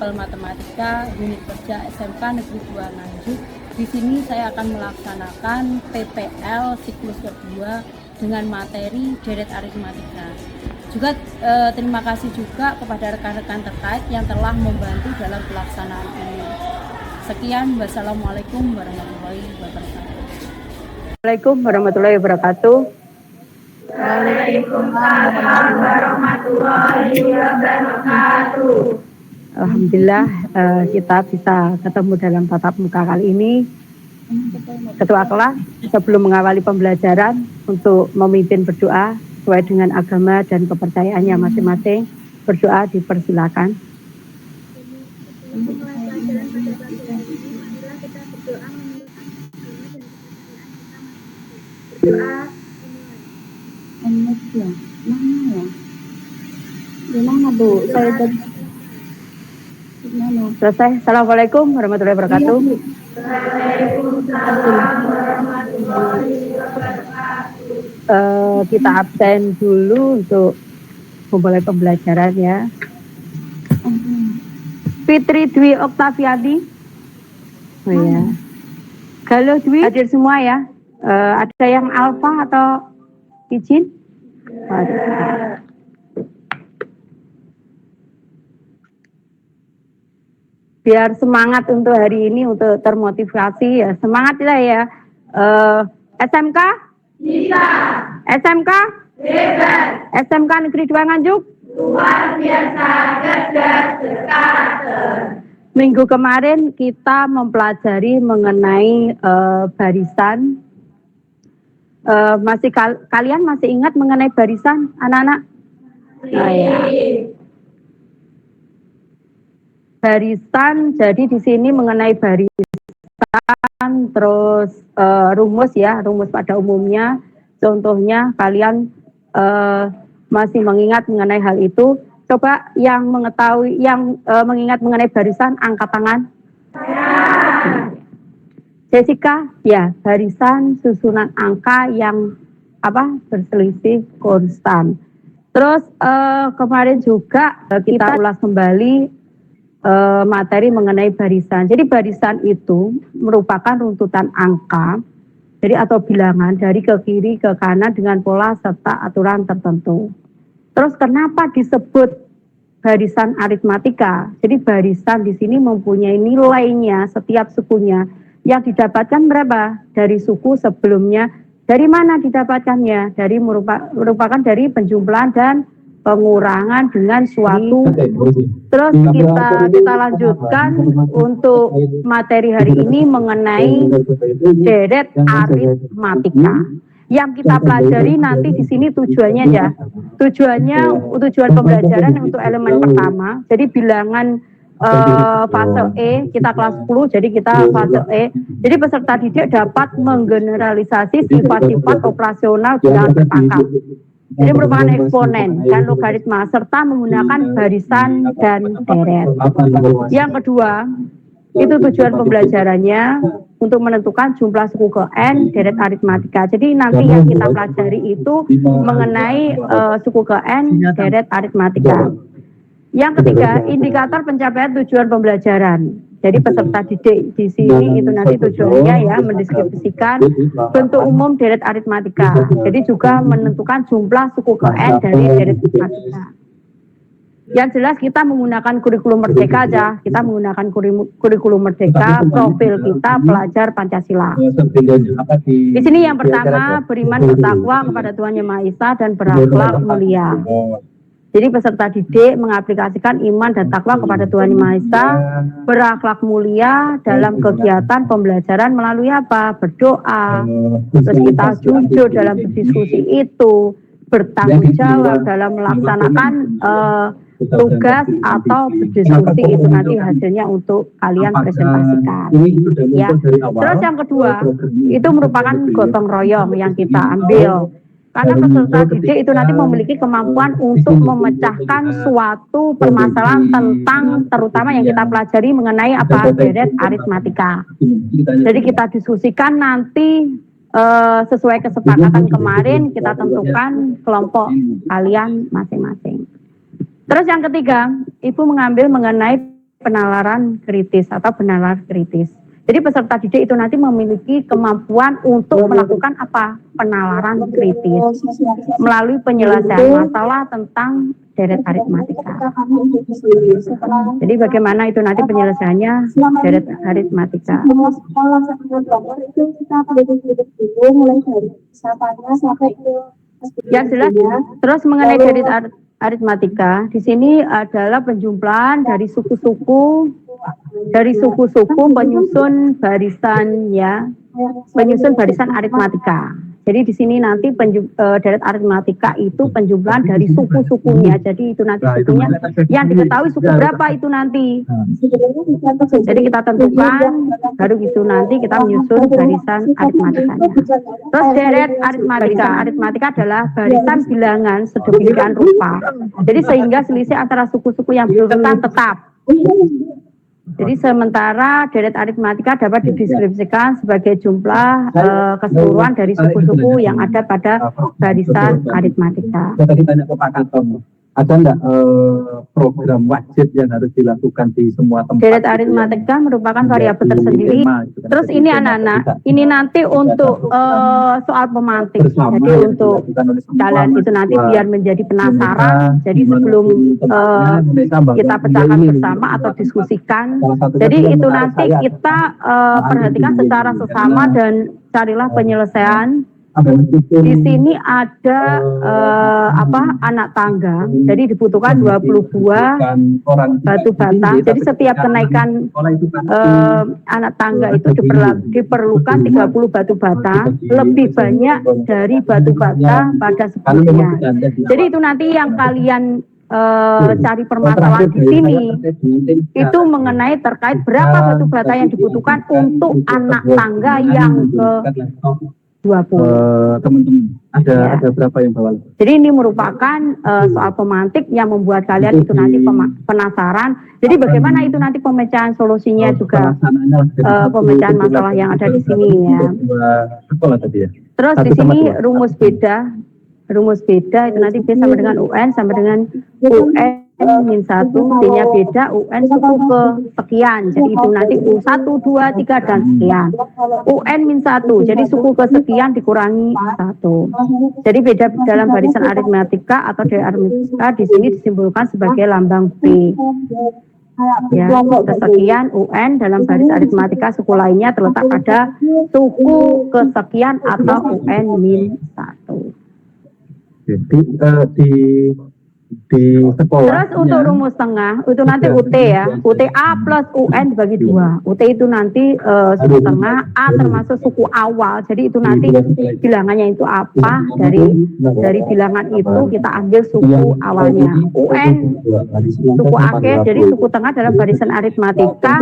sampel matematika unit kerja SMK Negeri 2 Nganjuk. Di sini saya akan melaksanakan PPL siklus kedua dengan materi deret aritmatika. Juga terima kasih juga kepada rekan-rekan terkait yang telah membantu dalam pelaksanaan ini. Sekian, wassalamualaikum warahmatullahi wabarakatuh. Waalaikumsalam warahmatullahi wabarakatuh. Waalaikumsalam warahmatullahi wabarakatuh. Alhamdulillah kita bisa ketemu dalam tatap muka kali ini. Ketua kelas sebelum mengawali pembelajaran untuk memimpin berdoa sesuai dengan agama dan kepercayaannya masing-masing. Berdoa dipersilakan. Gimana Bu? Saya jadi selesai. Assalamualaikum warahmatullahi wabarakatuh. Waalaikumsalam warahmatullahi wabarakatuh. Kita absen dulu untuk memulai pembelajaran ya. Fitri Dwi Oktaviani. Oh ya. Galuh Dwi hadir semua ya. Ada yang alfa atau izin? Biar semangat untuk hari ini, untuk termotivasi ya. Semangat lah ya. SMK? Bisa. SMK? Bebas. SMK Negeri 2 Nganjuk? Luar biasa, cerdas, berkarakter. Minggu kemarin kita mempelajari mengenai barisan. Kalian masih ingat mengenai barisan, anak-anak? Oh, ya. Barisan, jadi di sini mengenai barisan, terus rumus ya, rumus pada umumnya. Contohnya kalian masih mengingat mengenai hal itu. Coba yang mengetahui, yang mengingat mengenai barisan, angkat tangan. Jessica, ya, barisan susunan angka yang berselisih konstan. Terus kemarin juga kita ulas kembali materi mengenai barisan. Jadi barisan itu merupakan runtutan angka, jadi atau bilangan dari ke kiri ke kanan dengan pola serta aturan tertentu. Terus kenapa disebut barisan aritmatika? Jadi barisan di sini mempunyai nilainya setiap sukunya yang didapatkan berapa? Dari suku sebelumnya. Dari mana didapatkannya? Dari merupakan dari penjumlahan dan pengurangan dengan suatu. Terus kita lanjutkan untuk materi hari ini mengenai deret aritmatika. Yang kita pelajari nanti di sini tujuannya ya. Tujuan pembelajaran untuk elemen pertama. Jadi bilangan fase E, kita kelas 10, jadi kita fase E. Jadi peserta didik dapat menggeneralisasi sifat-sifat operasional bilangan tertangkap. Jadi merupakan eksponen dan logaritma serta menggunakan barisan dan deret. Yang kedua, itu tujuan pembelajarannya untuk menentukan jumlah suku ke N deret aritmatika. Jadi nanti yang kita pelajari itu mengenai suku ke N deret aritmatika. Yang ketiga, indikator pencapaian tujuan pembelajaran. Jadi peserta didik di sini itu nanti tujuannya ya mendeskripsikan bentuk umum deret aritmatika. Jadi juga menentukan jumlah suku ke N dari deret aritmatika. Yang jelas kita menggunakan kurikulum merdeka aja. Kita menggunakan kurikulum merdeka, profil kita pelajar Pancasila. Di sini yang pertama, beriman bertakwa kepada Tuhan Yang Maha Esa dan berakhlak mulia. Jadi peserta didik mengaplikasikan iman dan takwa kepada Tuhan Yang Maha Esa, berakhlak mulia dalam kegiatan pembelajaran melalui apa? Berdoa, terus kita jujur dalam berdiskusi itu, bertanggung jawab dalam melaksanakan tugas atau berdiskusi itu nanti hasilnya untuk kalian presentasikan. Ya. Terus yang kedua, itu merupakan gotong royong yang kita ambil. Karena peserta didik itu nanti memiliki kemampuan untuk memecahkan suatu permasalahan tentang terutama yang kita pelajari mengenai apa deret aritmatika. Jadi kita diskusikan nanti sesuai kesepakatan kemarin kita tentukan kelompok kalian masing-masing. Terus yang ketiga, Ibu mengambil mengenai penalaran kritis atau benalar kritis. Jadi peserta didik itu nanti memiliki kemampuan untuk melakukan apa? Penalaran kritis melalui penyelesaian masalah tentang deret aritmatika. Jadi bagaimana itu nanti penyelesaiannya deret aritmatika. Sekolah sampai nomor itu kita belajar dulu mulai dari sapanya sampai ke Yang jelas, terus mengenai deret aritmatika, di sini adalah penjumlahan dari suku-suku penyusun barisan ya, penyusun barisan aritmatika. Jadi di sini nanti deret aritmatika itu penjumlahan dari suku-sukunya. Jadi itu nanti sukunya yang diketahui suku berapa itu nanti. Jadi kita tentukan, baru itu nanti kita menyusun barisan aritmatikanya. Terus deret aritmatika adalah barisan bilangan sedemikian rupa. Jadi sehingga selisih antara suku-suku yang berurutan tetap. Jadi sementara deret aritmatika dapat dideskripsikan sebagai jumlah keseluruhan dari suku-suku yang ada pada barisan aritmatika. Saya tadi tanya ke Pak Katon, ada enggak program wajib yang harus dilakukan di semua tempat? Deret aritmatika merupakan variabel tersendiri. Terus ini anak-anak, ini nanti untuk soal pemantik. Jadi untuk kalian itu nanti biar menjadi penasaran. Jadi sebelum kita pecahkan bersama atau diskusikan, jadi itu nanti kita perhatikan secara sesama dan carilah penyelesaian. Di sini ada anak tangga, jadi dibutuhkan 20 buah batu bata. Jadi setiap kenaikan anak tangga itu diperlukan 30 batu bata, lebih banyak dari batu bata pada sebelumnya. Jadi itu nanti yang kalian cari permasalahan di sini itu mengenai terkait berapa batu bata yang dibutuhkan untuk anak tangga yang ke 20. Teman-teman, ada berapa yang bawah? Jadi ini merupakan soal pemantik yang membuat kalian itu nanti penasaran. Jadi bagaimana itu nanti pemecahan solusinya juga pemecahan masalah yang ada di sini ya. Sekolah tadi ya. Terus di sini rumus beda itu nanti B sama dengan UN sama dengan UN min 1, B-nya beda, UN suku ke sekian. Jadi itu nanti U1, 2, 3 dan sekian. UN min 1, jadi suku ke sekian dikurangi 1. Jadi beda dalam barisan aritmatika atau dari aritmatika di sini disimbolkan sebagai lambang B. Ya, kesekian UN dalam baris aritmatika suku lainnya terletak pada suku kesekian atau UN min 1. Di sekolah. Terus untuk rumus tengah itu nanti UT ya, UTA plus UN dibagi 2. UT itu nanti suku tengah, A termasuk suku awal. Jadi itu nanti bilangannya itu apa, dari bilangan itu kita ambil suku awalnya. UN suku akhir, jadi suku tengah dalam barisan aritmatika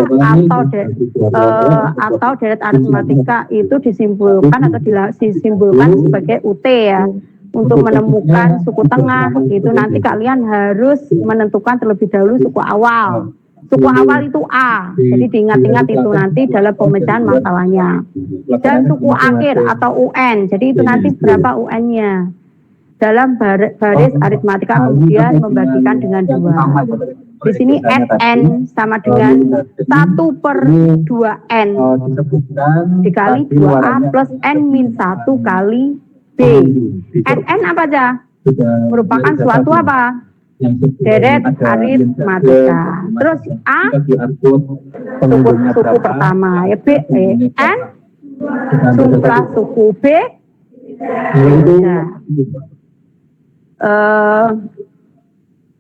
atau deret aritmatika itu disimpulkan atau disimbolkan sebagai UT ya. Untuk menemukan suku tengah itu nanti kalian harus menentukan terlebih dahulu suku awal. Suku awal itu A, jadi diingat-ingat itu nanti dalam pemecahan masalahnya. Dan suku akhir atau UN, jadi itu nanti berapa UN-nya. Dalam baris aritmatika kemudian membagikan dengan 2. Di sini NN sama dengan 1/2N dikali 2A plus N min 1 kali B. NN apa aja? Merupakan suatu apa? Deret aritmatika. Terus A suku pertama ya, B N jumlah suku B.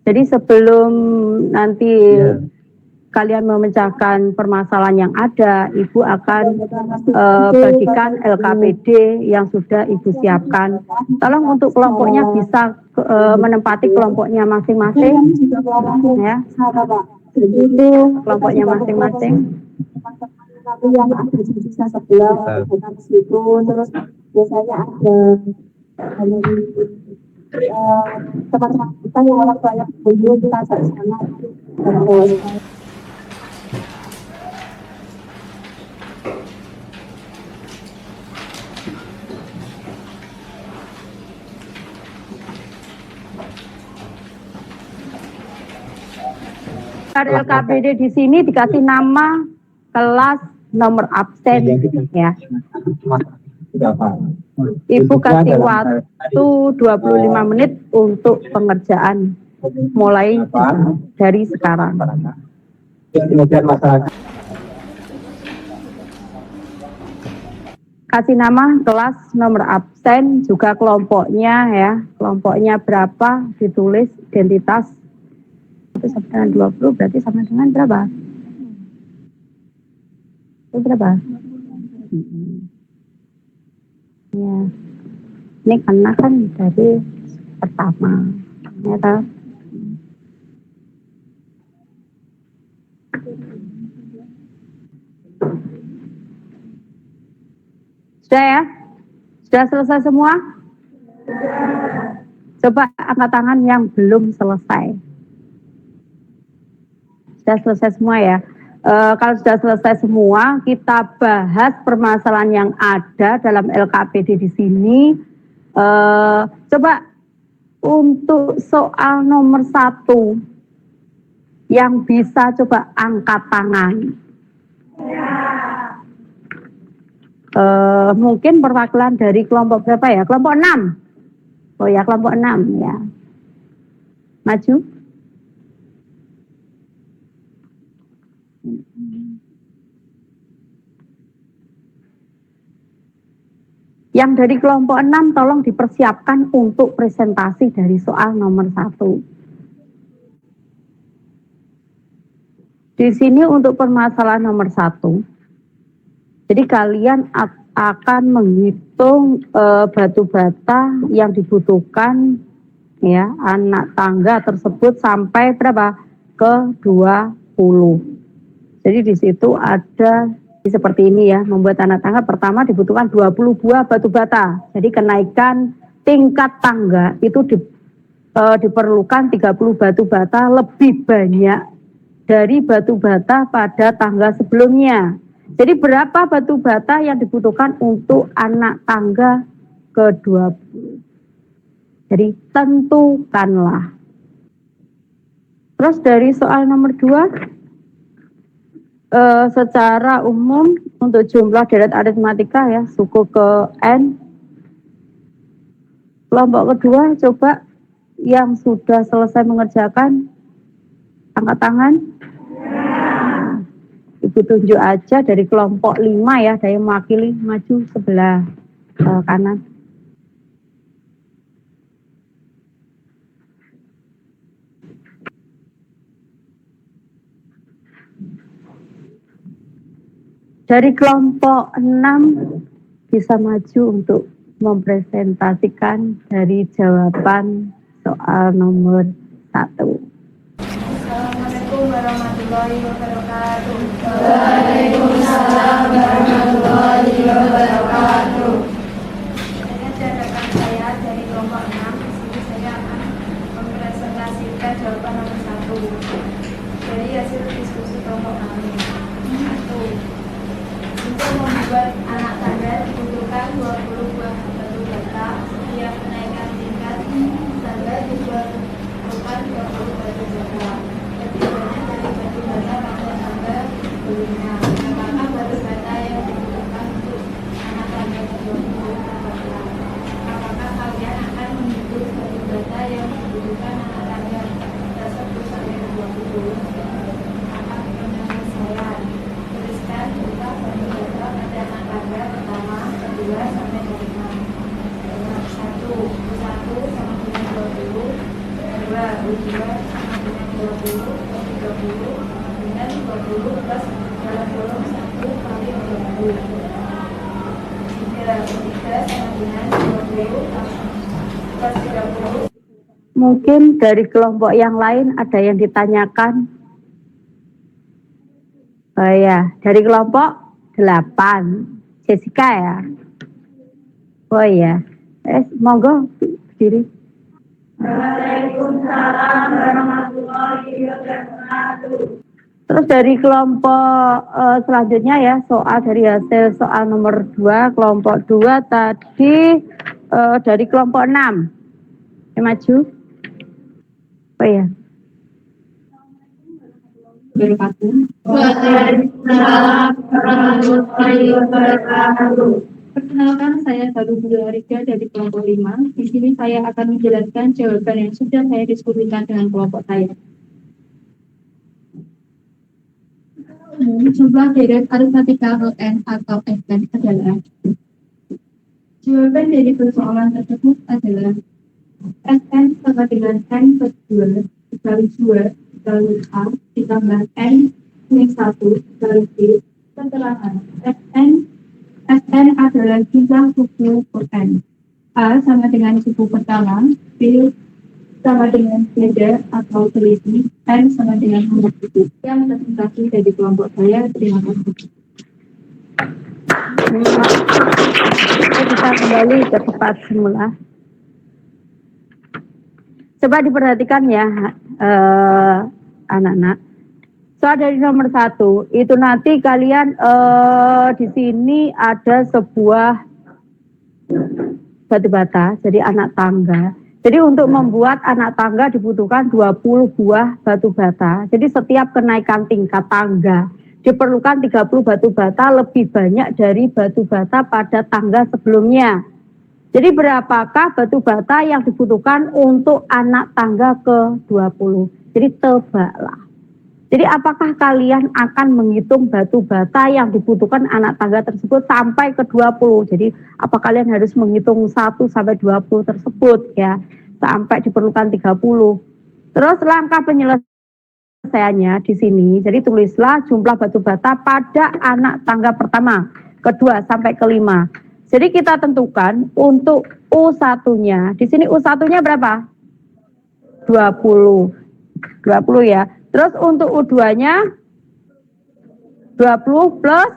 Jadi sebelum nanti kalian memecahkan permasalahan yang ada, Ibu akan bagikan LKPD yang sudah Ibu siapkan. Tolong untuk kelompoknya bisa menempati kelompoknya masing-masing, ya. Kelompoknya masing-masing. Yang ada di sisa sebelah dengan situ, terus biasanya ada teman-teman kita yang orang banyak dulu kita ajak sana. LKPD di sini dikasih nama, kelas, nomor absen ya. Berapa? Ibu kasih waktu 25 menit untuk pengerjaan mulai dari sekarang. Kemudian masyarakat Kasih nama, kelas, nomor absen, juga kelompoknya ya. Kelompoknya berapa, ditulis, identitas. Itu sama dengan 20 berarti sama dengan berapa? Itu berapa? Ya. Ini karena kan dari pertama. Ya toh? Sudah ya? Sudah selesai semua? Coba angkat tangan yang belum selesai. Sudah selesai semua ya? Kalau sudah selesai semua, kita bahas permasalahan yang ada dalam LKPD di sini. Coba untuk soal nomor 1 yang bisa coba angkat tangan. Mungkin perwakilan dari kelompok berapa ya? Kelompok 6. Oh ya, kelompok 6 ya. Maju. Yang dari kelompok 6 tolong dipersiapkan untuk presentasi dari soal nomor 1. Di sini untuk permasalahan nomor 1. Jadi kalian akan menghitung batu bata yang dibutuhkan ya anak tangga tersebut sampai berapa? Ke 20. Jadi di situ ada seperti ini ya, membuat anak tangga pertama dibutuhkan 20 buah batu bata. Jadi kenaikan tingkat tangga itu diperlukan 30 batu bata lebih banyak dari batu bata pada tangga sebelumnya. Jadi berapa batu bata yang dibutuhkan untuk anak tangga ke-20? Jadi tentukanlah. Terus dari soal nomor 2, secara umum untuk jumlah deret aritmatika ya, suku ke N. Kelompok kedua coba yang sudah selesai mengerjakan, angkat tangan. Ibu tunjuk aja dari kelompok 5 ya, dari mewakili, maju sebelah kanan. Dari kelompok 6 bisa maju untuk mempresentasikan dari jawaban soal nomor 1. Assalamualaikum warahmatullahi wabarakatuh. Waalaikumsalam warahmatullahi wabarakatuh. Dengan catatan saya dari kelompok 6, di sini saya akan mempresentasikan jawaban nomor 1 dari hasil diskusi kelompok kami. 1. Untuk membuat anak tangga dibutuhkan 20 buah batu bata yang kenaikan tingkat tangga diperlukan 20 batu bata. Lebih banyak dari batu bata pada tangga sebelumnya. Apakah batu bata yang dibutuhkan untuk anak tangga ke-20 berapa? Apakah kalian akan menghitung batu bata yang dibutuhkan anak tangga tersebut sampai ke-20? Apa penyelesaian? Tuliskan jumlah batu bata pada anak tangga pertama, kedua, sampai kelima. 1 sama dengan 20, 2 sama dengan 20, 30 dengan 20 plus dalam kolom 1 kali 20. 3 sama dengan 20 plus 30. Mungkin dari kelompok yang lain ada yang ditanyakan. Oh ya, dari kelompok 8, Jessica ya. Oh ya, monggo berdiri. Waalaikumsalam warahmatullahi wabarakatuh. Terus dari kelompok selanjutnya ya, soal dari hasil soal nomor 2, kelompok 2 tadi dari kelompok 6. Maju. Oh ya. wabarakatuh. Waalaikumsalam warahmatullahi wabarakatuh. Perkenalkan, saya Baru Budha Arika dari kelompok 5. Di sini saya akan menjelaskan jawaban yang sudah saya diskusikan dengan kelompok saya. Jumlah deret aritmatika Ln atau Fn adalah, jawaban dari persoalan tersebut adalah Fn sama dengan n per 2 dikali 2 dikali A ditambah n min 1 dikali B. Keterangan Fn adalah jumlah suku per n. A sama dengan suku pertama, B sama dengan beda atau selisih, n sama dengan nomor suku. Yang presentasi dari kelompok saya, terima kasih. Kita kembali ke tempat semula. Coba diperhatikan ya, anak-anak. Soal dari nomor 1 itu nanti kalian di sini ada sebuah batu bata, jadi anak tangga. Jadi untuk membuat anak tangga dibutuhkan 20 buah batu bata. Jadi setiap kenaikan tingkat tangga diperlukan 30 batu bata lebih banyak dari batu bata pada tangga sebelumnya. Jadi berapakah batu bata yang dibutuhkan untuk anak tangga ke-20? Jadi tebaklah. Jadi apakah kalian akan menghitung batu bata yang dibutuhkan anak tangga tersebut sampai ke-20? Jadi apa kalian harus menghitung 1 sampai 20 tersebut ya, sampai diperlukan 30. Terus langkah penyelesaiannya di sini, jadi tulislah jumlah batu bata pada anak tangga pertama, kedua sampai kelima. Jadi kita tentukan untuk U1-nya. Di sini U1-nya berapa? 20 ya. Terus untuk U2-nya 20 plus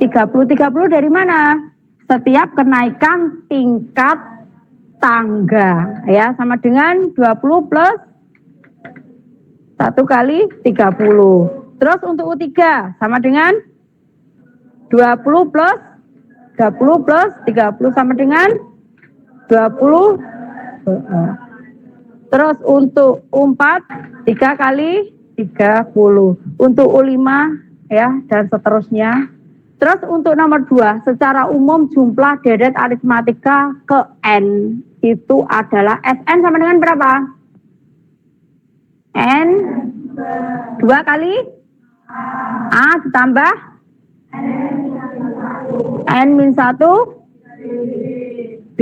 30. 30 dari mana? Setiap kenaikan tingkat tangga ya, sama dengan 20 plus 1 kali 30. Terus untuk U3 sama dengan 20 plus 30 plus 30 sama dengan 20. Terus untuk U4 3 kali 30. Untuk U5 ya, dan seterusnya. Terus untuk nomor 2, secara umum jumlah deret aritmatika ke N itu adalah Sn sama dengan berapa? N 2 kali A ditambah N min 1 B.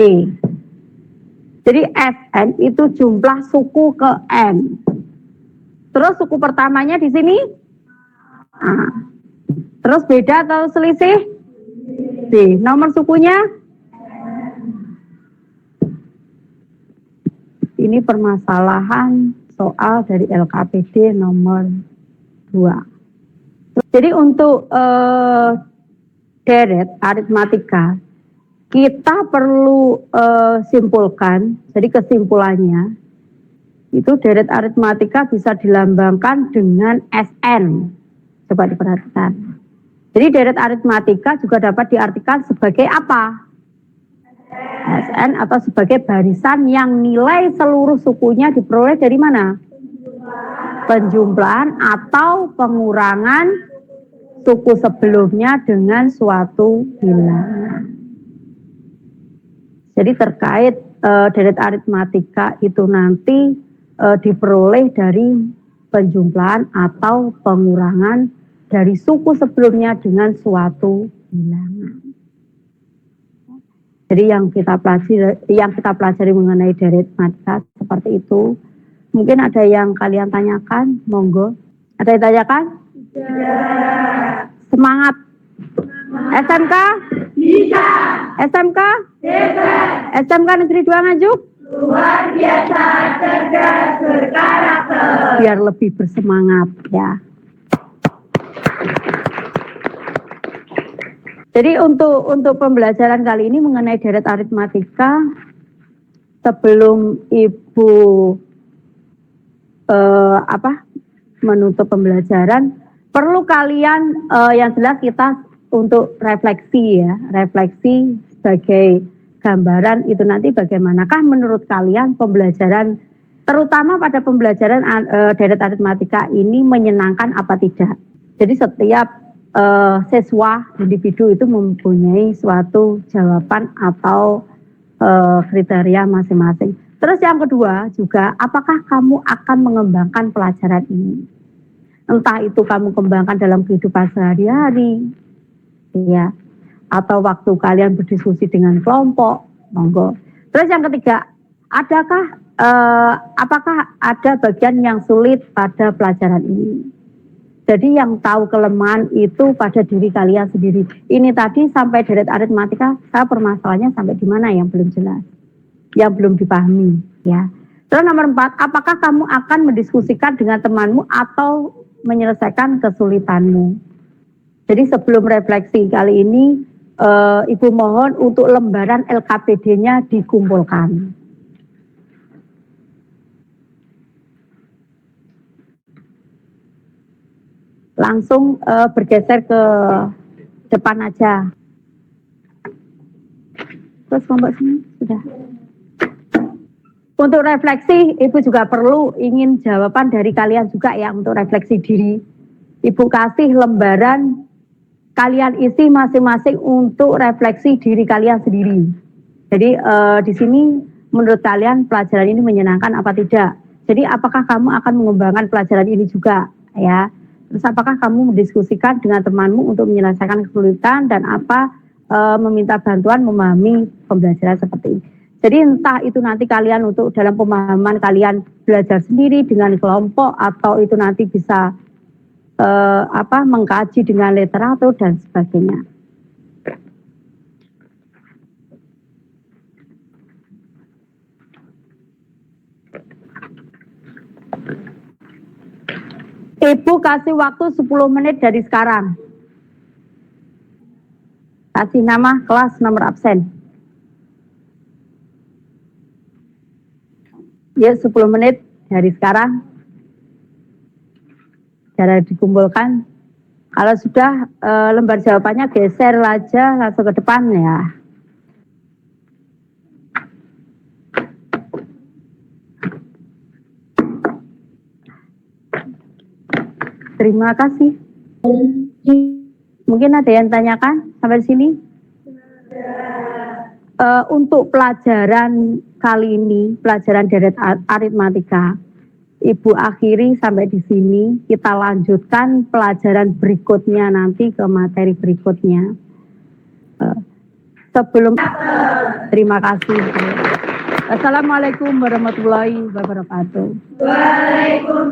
Jadi Sn itu jumlah suku ke N. Terus suku pertamanya di sini A. Terus beda atau selisih? B. Nomor sukunya? Ini permasalahan soal dari LKPD nomor 2. Jadi untuk deret aritmatika kita perlu simpulkan. Jadi kesimpulannya itu deret aritmatika bisa dilambangkan dengan Sn. Coba diperhatikan. Jadi deret aritmatika juga dapat diartikan sebagai apa? Sn atau sebagai barisan yang nilai seluruh sukunya diperoleh dari mana? Penjumlahan atau pengurangan suku sebelumnya dengan suatu bilangan. Jadi terkait deret aritmatika itu nanti diperoleh dari penjumlahan atau pengurangan dari suku sebelumnya dengan suatu bilangan. Jadi yang kita pelajari mengenai deret aritmatika seperti itu. Mungkin ada yang kalian tanyakan, monggo. Ada yang tanyakan? Ya. Semangat. SMK? Bisa. SMK? Bisa. SMK Negeri 2 Nganjuk? Luar biasa, cerdas, berkarakter. Biar lebih bersemangat ya. Jadi untuk pembelajaran kali ini mengenai deret aritmatika, sebelum Ibu menutup pembelajaran, perlu kalian yang jelas kita untuk refleksi ya, refleksi sebagai gambaran itu nanti bagaimanakah menurut kalian pembelajaran terutama pada pembelajaran deret aritmatika ini menyenangkan apa tidak. Jadi setiap siswa individu itu mempunyai suatu jawaban atau kriteria masing-masing. Terus yang kedua juga, apakah kamu akan mengembangkan pelajaran ini? Entah itu kamu kembangkan dalam kehidupan sehari-hari, ya, atau waktu kalian berdiskusi dengan kelompok, monggo. Terus yang ketiga, apakah ada bagian yang sulit pada pelajaran ini? Jadi yang tahu kelemahan itu pada diri kalian sendiri. Ini tadi sampai deret aritmatika, saya permasalahannya sampai di mana yang belum jelas, yang belum dipahami, ya. Terus nomor 4, apakah kamu akan mendiskusikan dengan temanmu atau menyelesaikan kesulitanmu? Jadi sebelum refleksi kali ini, Ibu mohon untuk lembaran LKPD-nya dikumpulkan. Langsung bergeser ke depan aja. Terus kelompok sini sudah. Untuk refleksi, Ibu juga perlu ingin jawaban dari kalian juga ya untuk refleksi diri. Ibu kasih lembaran, kalian isi masing-masing untuk refleksi diri kalian sendiri. Jadi di sini menurut kalian pelajaran ini menyenangkan apa tidak? Jadi apakah kamu akan mengembangkan pelajaran ini juga, ya? Terus apakah kamu mendiskusikan dengan temanmu untuk menyelesaikan kesulitan dan apa meminta bantuan memahami pembelajaran seperti ini. Jadi entah itu nanti kalian untuk dalam pemahaman kalian belajar sendiri dengan kelompok atau itu nanti bisa mengkaji dengan literatur dan sebagainya. Ibu kasih waktu 10 menit dari sekarang. Kasih nama, kelas, nomor absen. Ya, 10 menit dari sekarang. Cara dikumpulkan. Kalau sudah lembar jawabannya geser aja langsung ke depan ya. Terima kasih. Mungkin ada yang tanyakan sampai sini? Untuk pelajaran kali ini, pelajaran deret aritmatika, Ibu akhiri sampai di sini. Kita lanjutkan pelajaran berikutnya nanti ke materi berikutnya. Terima kasih. Assalamualaikum warahmatullahi wabarakatuh. Waalaikumsalam.